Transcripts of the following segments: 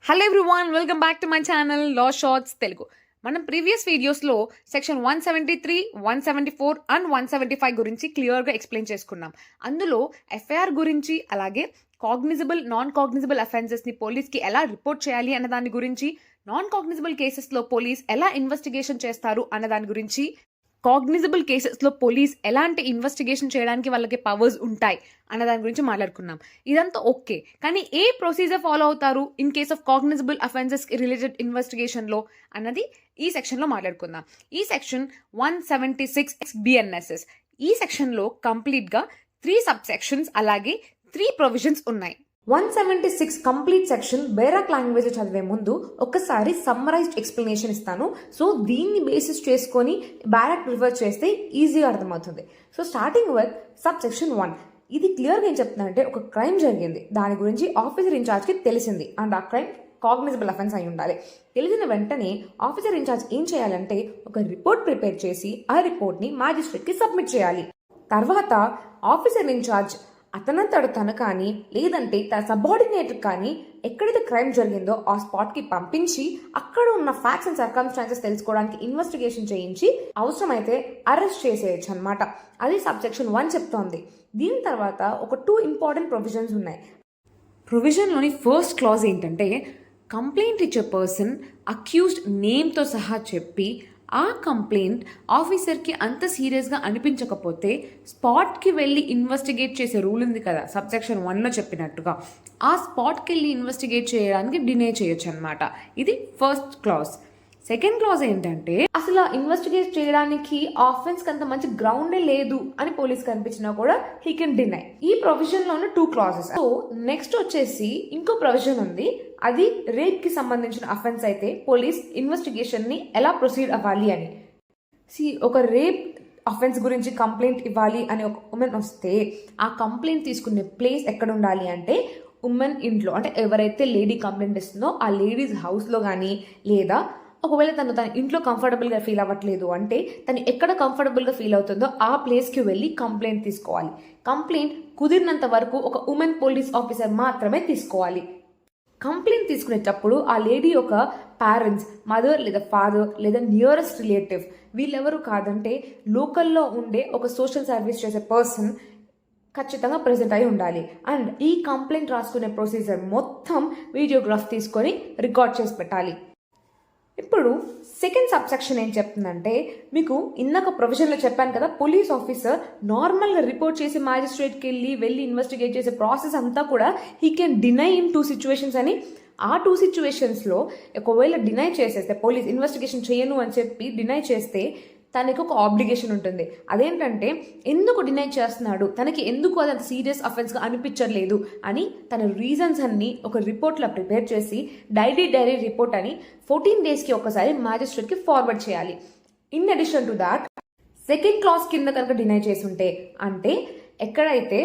Hello everyone, welcome back to my channel law shorts Telugu. మనం previous వీడియోస్లో section 173, 174 and 175 గురించి క్లియర్గా ఎక్స్ప్లెయిన్ చేసుకున్నాం. అందులో ఎఫ్ఐఆర్ గురించి, అలాగే కాగ్నిజబుల్, నాన్ కాగ్నిజబుల్ అఫెన్సెస్ని పోలీస్కి ఎలా రిపోర్ట్ చేయాలి అన్న దాని గురించి, నాన్ కాగ్నిజబుల్ కేసెస్లో పోలీస్ ఎలా ఇన్వెస్టిగేషన్ చేస్తారు అన్న దాని గురించి, కాగ్నిజబుల్ కేసెస్లో పోలీస్ ఎలాంటి ఇన్వెస్టిగేషన్ చేయడానికి వాళ్ళకి పవర్స్ ఉంటాయి అన్న దాని గురించి మాట్లాడుకున్నాం. ఇదంతా ఓకే, కానీ ఏ ప్రొసీజర్ ఫాలో అవుతారు in case of cognisable offences related ఇన్వెస్టిగేషన్లో అన్నది ఈ సెక్షన్లో మాట్లాడుకుందాం. ఈ సెక్షన్ 176 BNSS. ఈ సెక్షన్లో కంప్లీట్గా 3 సబ్ సెక్షన్స్ అలాగే 3 ప్రొవిజన్స్ ఉన్నాయి. 176 కంప్లీట్ సెక్షన్ బేరాక్ లాంగ్వేజ్ చదివే ముందు ఒక్కసారి సమ్మరైజ్డ్ ఎక్స్ప్లెనేషన్ ఇస్తాను. సో దీన్ని బేసిస్ చేసుకొని బేరాక్ రిఫర్ చేస్తే ఈజీగా అర్థమవుతుంది. So starting with sub section 1. ఇది క్లియర్గా ఏం చెప్తున్నా అంటే, ఒక క్రైమ్ జరిగింది, దాని గురించి ఆఫీసర్ ఇన్ఛార్జ్కి తెలిసింది అండ్ ఆ క్రైమ్ కాగ్నిజబుల్ అఫెన్స్ అయి ఉండాలి. తెలిసిన వెంటనే ఆఫీసర్ ఇన్ఛార్జ్ ఏం చేయాలంటే, ఒక రిపోర్ట్ ప్రిపేర్ చేసి ఆ రిపోర్ట్ని మ్యాజిస్ట్రేట్కి సబ్మిట్ చేయాలి. తర్వాత ఆఫీసర్ ఇన్ఛార్జ్ అతనంతడు తను కానీ లేదంటే తన సబార్డినేట్ కానీ ఎక్కడైతే క్రైమ్ జరిగిందో ఆ స్పాట్కి పంపించి అక్కడ ఉన్న ఫ్యాక్ట్స్ అండ్ సర్కమ్స్టాన్సెస్ తెలుసుకోవడానికి ఇన్వెస్టిగేషన్ చేయించి అవసరమైతే అరెస్ట్ చేసేయచ్చు అనమాట. అది సబ్సెక్షన్ 1 చెప్తోంది. దీని తర్వాత ఒక 2 ఇంపార్టెంట్ ప్రొవిజన్స్ ఉన్నాయి. ప్రొవిజన్లోని ఫస్ట్ క్లాజ్ ఏంటంటే, కంప్లైంట్ ఇచ్చే పర్సన్ అక్యూజ్డ్ నేమ్తో సహా చెప్పి ఆ కంప్లైంట్ ఆఫీసర్కి అంత సీరియస్గా అనిపించకపోతే స్పాట్కి వెళ్ళి ఇన్వెస్టిగేట్ చేసే రూల్ ఉంది కదా సబ్సెక్షన్ 1లో చెప్పినట్టుగా, ఆ స్పాట్కి వెళ్ళి ఇన్వెస్టిగేట్ చేయడానికి డినే చేయొచ్చు అనమాట. ఇది ఫస్ట్ క్లాజ్. సెకండ్ క్లాజ్ ఏంటంటే, అసలు ఇన్వెస్టిగేట్ చేయడానికి ఆఫెన్స్కి అంత మంచి గ్రౌండే లేదు అని పోలీస్ కనిపించినా కూడా హీ కెన్ డినై. ఈ ప్రొవిజన్లో ఉన్న 2 క్లాజెస్. సో నెక్స్ట్ వచ్చేసి ఇంకో ప్రొవిజన్ ఉంది. అది రేప్కి సంబంధించిన అఫెన్స్ అయితే పోలీస్ ఇన్వెస్టిగేషన్ని ఎలా ప్రొసీడ్ అవ్వాలి అని. ఒక రేప్ అఫెన్స్ గురించి కంప్లైంట్ ఇవ్వాలి అని ఒక ఉమెన్ వస్తే ఆ కంప్లైంట్ తీసుకునే ప్లేస్ ఎక్కడ ఉండాలి అంటే, ఉమెన్ ఇంట్లో, అంటే ఎవరైతే లేడీ కంప్లైంట్ ఇస్తుందో ఆ లేడీస్ హౌస్లో కానీ, లేదా ఒకవేళ తన ఇంట్లో కంఫర్టబుల్గా ఫీల్ అవ్వట్లేదు అంటే తను ఎక్కడ కంఫర్టబుల్గా ఫీల్ అవుతుందో ఆ ప్లేస్కి వెళ్ళి కంప్లైంట్ తీసుకోవాలి. కంప్లైంట్ కుదిరినంత వరకు ఒక ఉమెన్ పోలీస్ ఆఫీసర్ మాత్రమే తీసుకోవాలి. కంప్లైంట్ తీసుకునేటప్పుడు ఆ లేడీ యొక్క పేరెంట్స్, మదర్ లేదా ఫాదర్ లేదా నియరెస్ట్ రిలేటివ్, వీళ్ళెవరు కాదంటే లోకల్లో ఉండే ఒక సోషల్ సర్వీస్ చేసే పర్సన్ ఖచ్చితంగా ప్రెజెంట్ అయి ఉండాలి. అండ్ ఈ కంప్లైంట్ రాసుకునే ప్రొసీజర్ మొత్తం వీడియోగ్రాఫ్ తీసుకొని రికార్డ్ చేసి పెట్టాలి. ఇప్పుడు సెకండ్ సబ్సెక్షన్ ఏం చెప్తుందంటే, మీకు ఇందాక ప్రొవిజన్లో చెప్పాను కదా, పోలీస్ ఆఫీసర్ నార్మల్గా రిపోర్ట్ చేసి మ్యాజిస్ట్రేట్కి వెళ్ళి ఇన్వెస్టిగేట్ చేసే ప్రాసెస్ అంతా కూడా he can deny in 2 situations అని. ఆ 2 సిచ్యువేషన్స్లో ఒకవేళ డినై చేసేస్తే, పోలీస్ ఇన్వెస్టిగేషన్ చేయను అని చెప్పి డినై చేస్తే తనకి ఒక ఆబ్లిగేషన్ ఉంటుంది. అదేంటంటే, ఎందుకు డినై చేస్తున్నాడు, తనకి ఎందుకు అది అంత సీరియస్ అఫెన్స్గా అనిపించట్లేదు అని తన రీజన్స్ అన్ని ఒక రిపోర్ట్లో ప్రిపేర్ చేసి డైరీ రిపోర్ట్ అని 14 డేస్కి ఒకసారి మ్యాజిస్ట్రేట్కి ఫార్వర్డ్ చేయాలి. In addition to that, second class కింద కనుక డినై చేసి ఉంటే, అంటే ఎక్కడైతే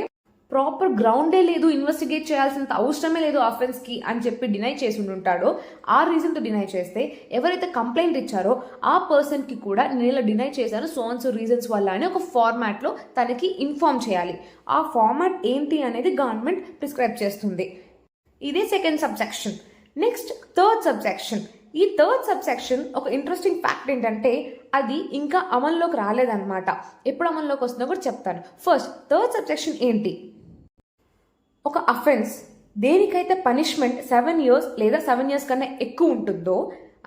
ప్రాపర్ గ్రౌండే లేదు, ఇన్వెస్టిగేట్ చేయాల్సినంత అవసరమే లేదు అఫెన్స్కి అని చెప్పి డినై చేసి ఉంటాడో, ఆ రీజన్తో డినై చేస్తే ఎవరైతే కంప్లైంట్ ఇచ్చారో ఆ పర్సన్కి కూడా నేను ఇలా డినై చేశాను సో రీజన్స్ వల్ల అని ఒక ఫార్మాట్లో తనకి ఇన్ఫార్మ్ చేయాలి. ఆ ఫార్మాట్ ఏంటి అనేది గవర్నమెంట్ ప్రిస్క్రైబ్ చేస్తుంది. ఇదే second subsection. Next third subsection. ఈ థర్డ్ సబ్సెక్షన్ ఒక ఇంట్రెస్టింగ్ ఫ్యాక్ట్ ఏంటంటే, అది ఇంకా అమల్లోకి రాలేదన్నమాట. ఎప్పుడు అమల్లోకి వస్తుందో కూడా చెప్తాను. ఫస్ట్, థర్డ్ సబ్సెక్షన్ ఏంటి? ఒక అఫెన్స్ దేనికైతే పనిష్మెంట్ 7 years లేదా 7 years కన్నా ఎక్కువ ఉంటుందో,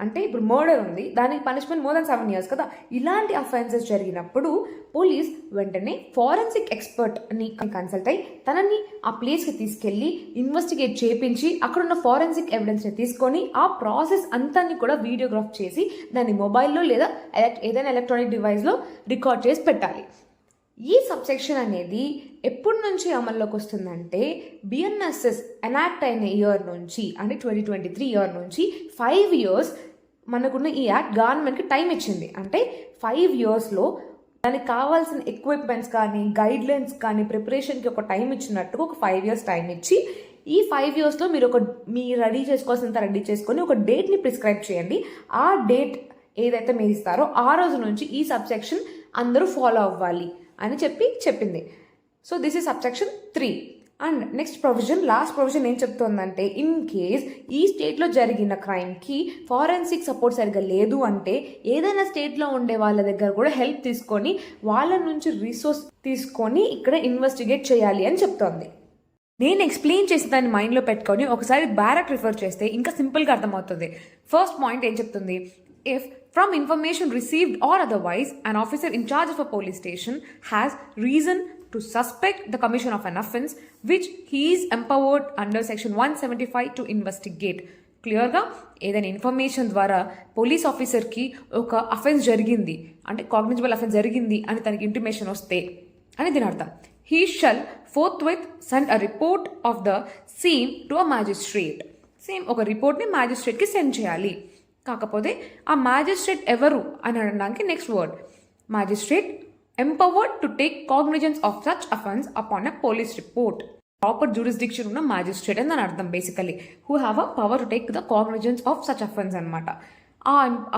అంటే ఇప్పుడు మర్డర్ ఉంది, దానికి పనిష్మెంట్ మోర్ దాన్ 7 years కదా, ఇలాంటి అఫెన్సెస్ జరిగినప్పుడు పోలీస్ వెంటనే ఫారెన్సిక్ ఎక్స్పర్ట్ని కన్సల్ట్ అయ్యి తనని ఆ ప్లేస్కి తీసుకెళ్ళి ఇన్వెస్టిగేట్ చేయించి అక్కడున్న ఫారెన్సిక్ ఎవిడెన్స్ని తీసుకొని ఆ ప్రాసెస్ అంతాన్ని కూడా వీడియోగ్రాఫ్ చేసి దాన్ని మొబైల్లో లేదా ఏదైనా ఎలక్ట్రానిక్ డివైస్లో రికార్డ్ చేసి పెట్టాలి. ఈ సబ్సెక్షన్ అనేది ఎప్పటి నుంచి అమల్లోకి వస్తుందంటే, బిఎన్ఎస్ఎస్ ఎనాక్ట్ అయిన ఇయర్ నుంచి, అంటే 2023 ఇయర్ నుంచి 5 years మనకున్న ఈ యాక్ట్ గవర్నమెంట్కి టైం ఇచ్చింది. అంటే 5 yearsలో దానికి కావాల్సిన ఎక్విప్మెంట్స్ కానీ, గైడ్ లైన్స్ కానీ, ప్రిపరేషన్కి ఒక టైం ఇచ్చినట్టుగా ఒక 5 years టైం ఇచ్చి, ఈ 5 yearsలో మీరు రెడీ చేసుకోవాల్సినంత రెడీ చేసుకొని ఒక డేట్ని ప్రిస్క్రైబ్ చేయండి. ఆ డేట్ ఏదైతే మీరు ఇస్తారో ఆ రోజు నుంచి ఈ సబ్సెక్షన్ అందరూ ఫాలో అవ్వాలి అని చెప్పింది. So this is subsection 3. And next provision, last provision ఏం చెప్తోందంటే, ఇన్ కేస్ ఈ స్టేట్లో జరిగిన క్రైమ్కి ఫారెన్సిక్ సపోర్ట్ సరిగ్గా లేదు అంటే ఏదైనా స్టేట్లో ఉండే వాళ్ళ దగ్గర కూడా హెల్ప్ తీసుకొని వాళ్ళ నుంచి రిసోర్స్ తీసుకొని ఇక్కడ ఇన్వెస్టిగేట్ చేయాలి అని చెప్తోంది. నేను ఎక్స్ప్లెయిన్ చేసి దాన్ని మైండ్లో పెట్టుకొని ఒకసారి బ్యారక్ రిఫర్ చేస్తే ఇంకా సింపుల్గా అర్థమవుతుంది. ఫస్ట్ పాయింట్ ఏం చెప్తుంది, if from information received or otherwise an officer in charge of a police station has reason to suspect the commission of an offence which he is empowered under section 175 to investigate. క్లియర్గా ఏదైనా information ద్వారా police ఆఫీసర్కి ఒక offence జరిగింది అంటే cognizable offence జరిగింది అని తనకి ఇంటిమేషన్ వస్తే అని దీని అర్థం. He shall forthwith send a report of the same to a magistrate. Same ఒక రిపోర్ట్ని మ్యాజిస్ట్రేట్కి సెండ్ చేయాలి. కాకపోతే ఆ మ్యాజిస్ట్రేట్ ఎవరు అని అనడానికి next word, magistrate empowered to take cognizance of such offence upon a police report. Proper jurisdiction ఉన్న magistrate అని అర్థం basically, who have a power to take the cognizance of such offence అనమాట.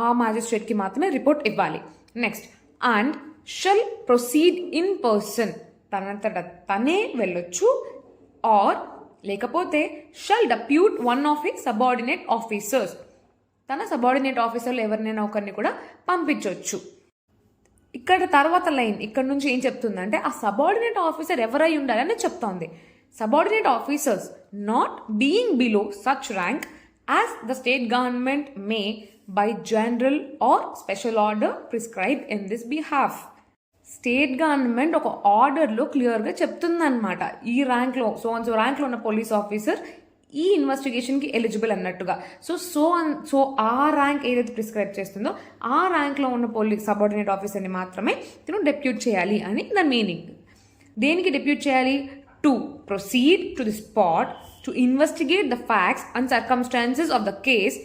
ఆ మ్యాజిస్ట్రేట్కి మాత్రమే రిపోర్ట్ ఇవ్వాలి. Next, and shall proceed in person, తనంతట తనే వెళ్ళొచ్చు, ఆర్ లేకపోతే shall depute one of his subordinate officers, తన సబార్డినేట్ ఆఫీసర్లు ఎవరినైనా ఒకరిని కూడా పంపించవచ్చు. ఇక్కడ తర్వాత లైన్ ఇక్కడ నుంచి ఏం చెప్తుందంటే ఆ సబార్డినేట్ ఆఫీసర్ ఎవరై ఉండాలని చెప్తోంది. Subordinate officers not being below such rank as the state government may by general or special order prescribe in this behalf. State government ఒక ఆర్డర్లో క్లియర్గా చెప్తుందన్నమాట, ఈ ర్యాంక్లో సో ర్యాంక్లో ఉన్న పోలీస్ ఆఫీసర్ ఈ ఇన్వెస్టిగేషన్కి ఎలిజిబుల్ అన్నట్టుగా. సో ఆ ర్యాంక్ ఏదైతే ప్రిస్క్రైబ్ చేస్తుందో ఆ ర్యాంక్లో ఉన్న పోలీస్ సబార్డినేట్ ఆఫీసర్ని మాత్రమే తిను డెప్యూట్ చేయాలి అని దాని మీనింగ్. దేనికి డెప్యూట్ చేయాలి? To proceed to the spot to investigate the facts and circumstances of the case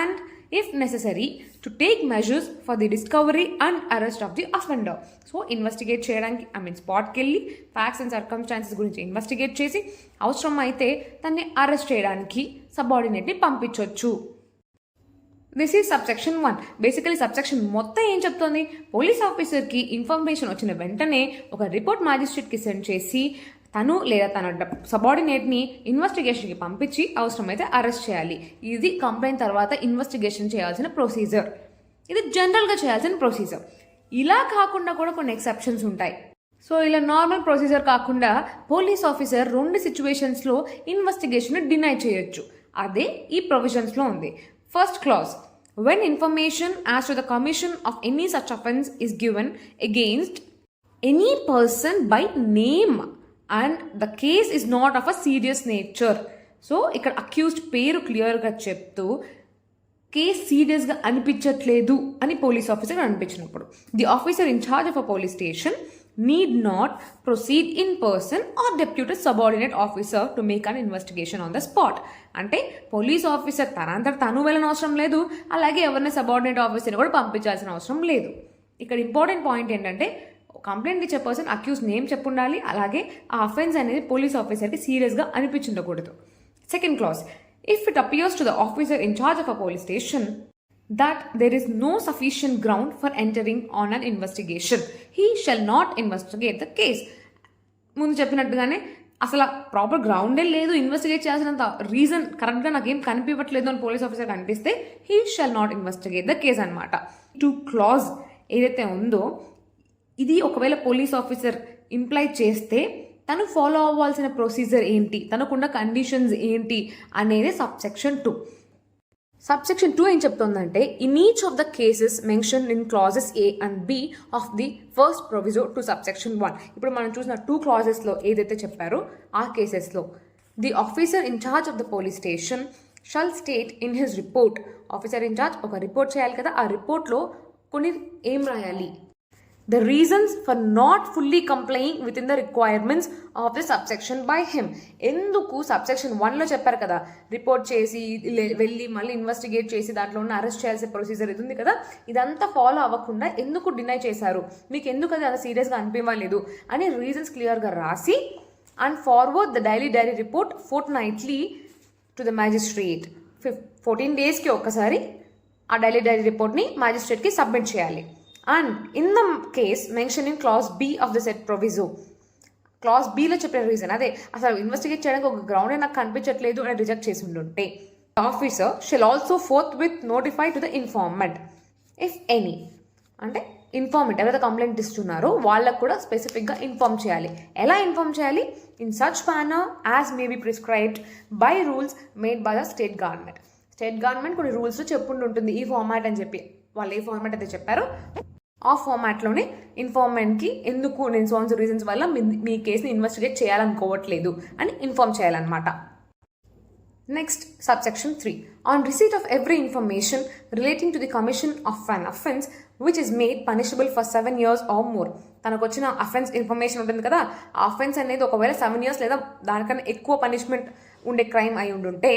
and if necessary to take measures for the discovery and arrest of the offender. So investigate చేయడానికి స్పాట్కి వెళ్ళి facts and circumstances గురించి investigate చేసి అవసరం అయితే తన్ని arrest చేయడానికి సబార్డినేట్ని పంపించవచ్చు. This is subsection 1. Basically subsection మొత్తం ఏం చెప్తోంది, పోలీస్ ఆఫీసర్కి ఇన్ఫర్మేషన్ వచ్చిన వెంటనే ఒక రిపోర్ట్ మ్యాజిస్ట్రేట్కి సెండ్ చేసి తను లేదా తన సబార్డినేట్ని ఇన్వెస్టిగేషన్కి పంపించి అవసరమైతే అరెస్ట్ చేయాలి. ఇది కంప్లైంట్ తర్వాత ఇన్వెస్టిగేషన్ చేయాల్సిన ప్రొసీజర్. ఇది జనరల్గా చేయాల్సిన ప్రొసీజర్. ఇలా కాకుండా కూడా కొన్ని ఎక్సెప్షన్స్ ఉంటాయి. సో ఇలా నార్మల్ ప్రొసీజర్ కాకుండా పోలీస్ ఆఫీసర్ 2 సిచ్యువేషన్స్లో ఇన్వెస్టిగేషన్ డినై చేయొచ్చు. అదే ఈ ప్రొవిజన్స్లో ఉంది. First clause, when information as to the commission of any such offence is given against any person by name and the case is not of a serious nature. So ఇక్కడ accused పేరు క్లియర్గా చెప్తూ case సీరియస్గా అనిపించట్లేదు అని police officer అనిపించినప్పుడు the officer in charge of a police station need not proceed in person or depute a subordinate officer to make an investigation on the spot. అంటే police officer తనంతట తను వెళ్ళని అవసరం లేదు, అలాగే ఎవరిని సబార్డినేట్ ఆఫీసర్ని కూడా పంపించాల్సిన అవసరం లేదు. ఇక్కడ ఇంపార్టెంట్ పాయింట్ ఏంటంటే కంప్లైంట్ ఇచ్చే పర్సన్ అక్యూజ్ నేమ్ చెప్పుండాలి, అలాగే ఆ అఫెన్స్ అనేది పోలీస్ ఆఫీసర్కి సీరియస్గా అనిపించకూడదు. Second clause, if it appears to the officer in charge of a police station that there is no sufficient ground for entering on an investigation, he shall not investigate the case. ముందు చెప్పినట్టుగానే అసలు proper గ్రౌండే లేదు, investigate చేయాల్సినంత reason కరెక్ట్గా నాకేం కనిపించట్లేదు అని police officer కనిపిస్తే he shall not investigate the case అనమాట. టు క్లాజ్ ఏదైతే ఉందో ఇది ఒకవేళ పోలీస్ ఆఫీసర్ ఇంప్లై చేస్తే తను ఫాలో అవ్వాల్సిన ప్రొసీజర్ ఏంటి, తనకున్న కండిషన్స్ ఏంటి అనేది సబ్సెక్షన్ 2. సబ్సెక్షన్ 2 ఏం చెప్తుందంటే in each of the cases mention in clauses A and B of the first proviso to subsection 1. ఇప్పుడు మనం చూసిన 2 క్లాజెస్లో ఏదైతే చెప్పారో ఆ కేసెస్లో the officer in charge of the police station shall state in his report. Officer in charge ఒక report చేయాలి కదా, ఆ రిపోర్ట్లో కొన్ని ఏం రాయాలి, the reasons for not fully complying within the requirements of the subsection by him. ఎందుకు subsection 1లో చెప్పారు కదా రిపోర్ట్ చేసి వెళ్ళి మళ్ళీ ఇన్వెస్టిగేట్ చేసి దాంట్లో ఉన్న అరెస్ట్ చేయాల్సిన ప్రొసీజర్ ఇది ఉంది కదా, ఇదంతా ఫాలో అవ్వకుండా ఎందుకు డినై చేశారు, మీకు ఎందుకు అది అంత సీరియస్గా అనిపించలేదు అని రీజన్స్ క్లియర్గా రాసి and forward the daily report fortnightly to the magistrate. 14 డేస్కి ఒక్కసారి ఆ డైలీ రిపోర్ట్ని మ్యాజిస్ట్రేట్కి సబ్మిట్ చేయాలి. And in the case mentioned in clause B of the said proviso, class below చెప్పిన రీజన్ అదే, అసలు ఇన్వెస్టిగేట్ చేయడానికి ఒక గ్రౌండ్ నాకు కనిపించట్లేదు అని రిజెక్ట్ చేసి ఉండుంటే officer shall also forthwith notify to the informant if any, అంటే ఇన్ఫార్మెంట్ ఎవరైతే కంప్లైంట్ ఇస్తున్నారో వాళ్ళకు కూడా స్పెసిఫిక్గా ఇన్ఫార్మ్ చేయాలి. ఎలా ఇన్ఫార్మ్ చేయాలి? In such manner as may be prescribed by rules made by the state government. State government కొన్ని రూల్స్ చెప్పుండి ఉంటుంది ఈ ఫార్మాట్ అని చెప్పి, వాళ్ళు ఏ ఫార్మాట్ అయితే చెప్పారో ఆ ఫార్మాట్లోనే ఇన్ఫార్మెంట్కి ఎందుకు నేను సోన్స్ రీజన్స్ వల్ల మీ కేసుని ఇన్వెస్టిగేట్ చేయాలనుకోవట్లేదు అని ఇన్ఫార్మ్ చేయాలన్నమాట. Next subsection 3. On receipt of every information relating to the commission of an offence which is made punishable for 7 years or more. తనకు వచ్చిన అఫెన్స్ ఇన్ఫర్మేషన్ ఉంటుంది కదా, ఆ అఫెన్స్ అనేది ఒకవేళ 7 years లేదా దానికన్నా ఎక్కువ పనిష్మెంట్ ఉండే క్రైమ్ అయి ఉండుంటే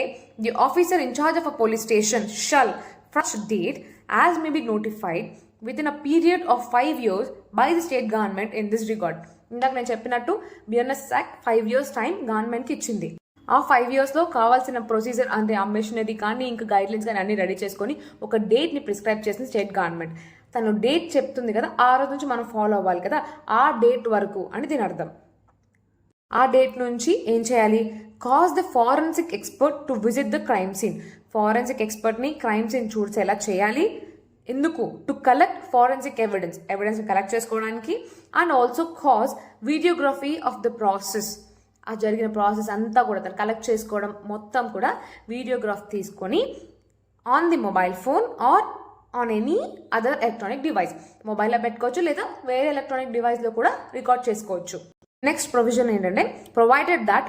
the officer in charge of a police station shall from date as may be notified with in a period of 5 years by the state government in this regard. ఇందాక నేను చెప్పినట్టు BNS act 5 years time గవర్నమెంట్కి ఇచ్చింది. ఆ 5 yearsలో కావాల్సిన procedure అంటే ఆ machinery కానీ ఇంకా గైడ్లైన్స్ కానీ అన్ని రెడీ చేసుకొని ఒక డేట్ని ప్రిస్క్రైబ్ చేసింది స్టేట్ గవర్నమెంట్. తను డేట్ చెప్తుంది కదా, ఆ రోజు నుంచి మనం ఫాలో అవ్వాలి కదా, ఆ డేట్ వరకు అని దీని అర్థం. ఆ డేట్ నుంచి ఏం చేయాలి? Cause the forensic expert to visit the crime scene. Forensic ఎక్స్పర్ట్ని క్రైమ్ సీన్ చూసేలా చేయాలి. ఎందుకు? To collect forensic evidence collect చేసుకోవడానికి, and also cause videography of the process. ఆ జరిగిన ప్రాసెస్ అంతా కూడా తను కలెక్ట్ చేసుకోవడం మొత్తం కూడా వీడియోగ్రాఫ్ తీసుకొని on the mobile phone or on any other electronic device, మొబైల్లో పెట్టుకోవచ్చు లేదా వేరే ఎలక్ట్రానిక్ డివైస్లో కూడా రికార్డ్ చేసుకోవచ్చు. నెక్స్ట్ ప్రొవిజన్ ఏంటంటే provided that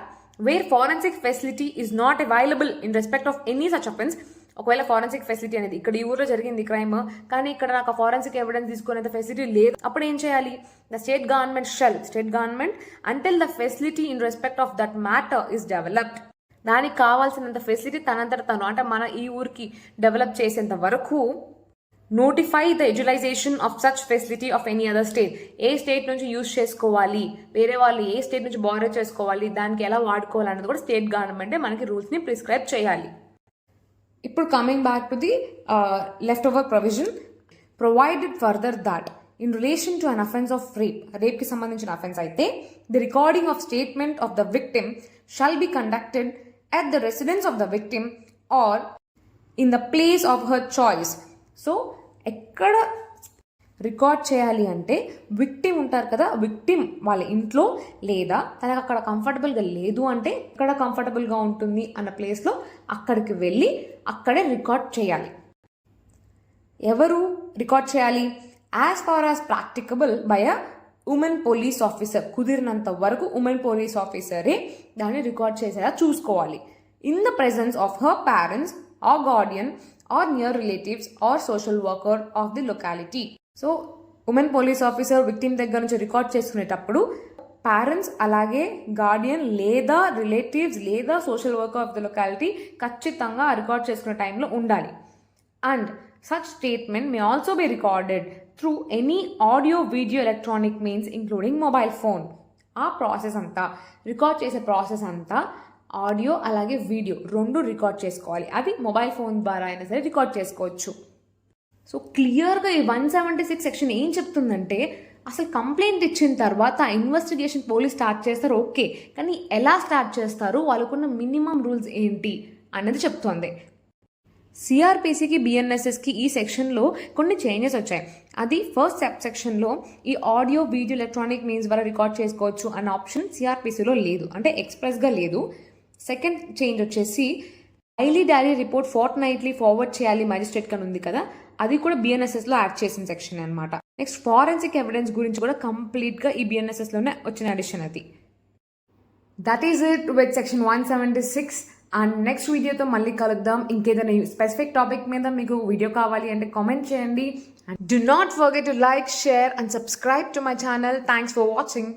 where forensic facility is not available in respect of any such offence. ఒకవేళ ఫారెన్సిక్ ఫెసిలిటీ అనేది ఇక్కడ ఈ ఊరిలో జరిగింది క్రైమ్, కానీ ఇక్కడ నాకు ఫారెన్సిక్ ఎవిడెన్స్ తీసుకునేంత ఫెసిలిటీ లేదు, అప్పుడు ఏం చేయాలి? The state government until the facility in respect of that matter is developed. దానికి కావాల్సినంత ఫెసిలిటీ తనంతట తను అంటే మన ఈ ఊరికి డెవలప్ చేసేంత వరకు notify the utilisation of such facility of any other state. ఏ స్టేట్ నుంచి యూజ్ చేసుకోవాలి, వేరే వాళ్ళు ఏ స్టేట్ నుంచి బారో చేసుకోవాలి, దానికి ఎలా వాడుకోవాలి అన్నది కూడా స్టేట్ గవర్నమెంటే మనకి రూల్స్ని ప్రిస్క్రైబ్ చేయాలి. ఇప్పుడు coming back to the left over provision, provided further that in relation to an offence of రేప్కి సంబంధించిన అఫెన్స్ అయితే the recording of statement of the victim shall be conducted at the residence of the victim or in the place of her choice. So ఎక్కడ record చేయాలి అంటే victim ఉంటారు కదా, victim వాళ్ళ ఇంట్లో లేదా తనకు అక్కడ కంఫర్టబుల్గా లేదు అంటే ఎక్కడ కంఫర్టబుల్గా ఉంటుంది అన్న ప్లేస్లో అక్కడికి వెళ్ళి అక్కడే రికార్డ్ చేయాలి. ఎవరు రికార్డ్ చేయాలి? As far as practicable by a women police officer. కుదిరినంత వరకు ఉమెన్ పోలీస్ ఆఫీసరే దాన్ని రికార్డ్ చేసేలా చూసుకోవాలి. In the presence of her parents or guardian or near relatives or social worker of the locality. So women police officer victim దగ్గర నుంచి record చేసుకునేటప్పుడు parents అలాగే గార్డియన్ లేదా రిలేటివ్స్ లేదా social worker of the locality ఖచ్చితంగా record చేసుకునే టైంలో ఉండాలి. And such statement may also be recorded through any audio video electronic means including mobile phone. ఆ ప్రాసెస్ అంతా రికార్డ్ చేసే ప్రాసెస్ అంతా ఆడియో అలాగే వీడియో రెండు రికార్డ్ చేసుకోవాలి. అది మొబైల్ ఫోన్ ద్వారా అయినా సరే రికార్డ్ చేసుకోవచ్చు. సో క్లియర్గా ఈ 176 సెక్షన్ ఏం చెప్తుందంటే అసలు కంప్లైంట్ ఇచ్చిన తర్వాత ఇన్వెస్టిగేషన్ పోలీస్ స్టార్ట్ చేస్తారు ఓకే, కానీ ఎలా స్టార్ట్ చేస్తారు, వాళ్ళకున్న మినిమం రూల్స్ ఏంటి అనేది చెప్తోంది. సిఆర్పిసికి బిఎన్ఎస్ఎస్కి ఈ సెక్షన్లో కొన్ని చేంజెస్ వచ్చాయి. అది ఫస్ట్ సెక్షన్లో ఈ ఆడియో వీడియో ఎలక్ట్రానిక్ మీన్స్ ద్వారా రికార్డ్ చేసుకోవచ్చు అన్న ఆప్షన్ సిఆర్పిసిలో లేదు, అంటే ఎక్స్ప్రెస్గా లేదు. సెకండ్ చేంజ్ వచ్చేసి డైలీ రిపోర్ట్ ఫోర్ట్నైట్లీ ఫార్వర్డ్ చేయాలి మ్యాజిస్ట్రేట్ అని ఉంది కదా, అది కూడా బిఎన్ఎస్ఎస్లో యాడ్ చేసిన సెక్షన్ అనమాట. నెక్స్ట్ ఫారెన్సిక్ ఎవిడెన్స్ గురించి కూడా కంప్లీట్గా ఈ బిఎన్ఎస్ఎస్లోనే వచ్చిన అడిషన్ అది. That is it with section 176. And next వీడియోతో మళ్ళీ కలుద్దాం. ఇంకేదైనా స్పెసిఫిక్ టాపిక్ మీద మీకు వీడియో కావాలి అంటే కామెంట్ చేయండి. And do not forget to like, share and subscribe to my channel. Thanks for watching.